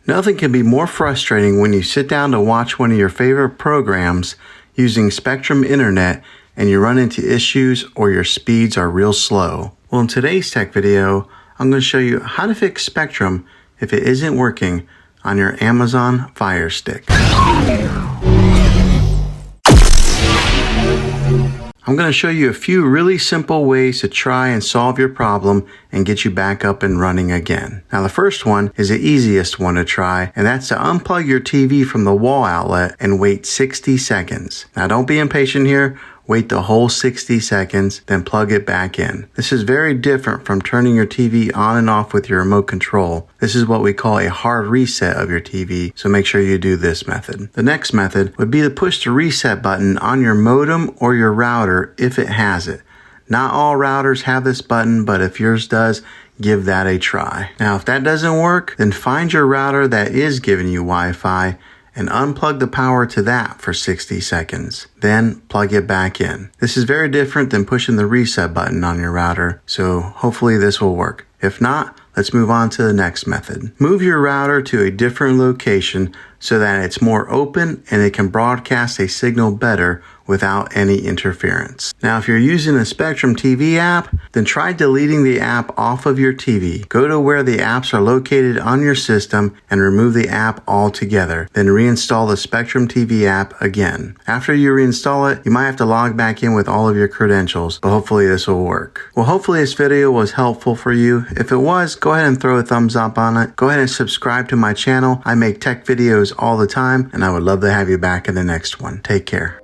Nothing can be more frustrating when you sit down to watch one of your favorite programs using Spectrum Internet and you run into issues or your speeds are real slow. Well, in today's tech video, I'm going to show you how to fix Spectrum if it isn't working on your Amazon Firestick. I'm going to show you a few really simple ways to try and solve your problem and get you back up and running again. Now, the first one is the easiest one to try, and that's to unplug your TV from the wall outlet and wait 60 seconds. Now, don't be impatient here. Wait the whole 60 seconds, then plug it back in. This is very different from turning your TV on and off with your remote control. This is what we call a hard reset of your TV, so make sure you do this method. The next method would be to push the reset button on your modem or your router if it has it. Not all routers have this button, but if yours does, give that a try. Now, if that doesn't work, then find your router that is giving you Wi-Fi and unplug the power to that for 60 seconds. Then plug it back in. This is very different than pushing the reset button on your router, so hopefully this will work. If not, let's move on to the next method. Move your router to a different location so that it's more open and it can broadcast a signal better without any interference. Now, if you're using a Spectrum TV app, then try deleting the app off of your TV. Go to where the apps are located on your system and remove the app altogether. Then reinstall the Spectrum TV app again. After you reinstall it, you might have to log back in with all of your credentials, but hopefully this will work. Well, hopefully this video was helpful for you. If it was, go ahead and throw a thumbs up on it. Go ahead and subscribe to my channel. I make tech videos all the time, and I would love to have you back in the next one. Take care.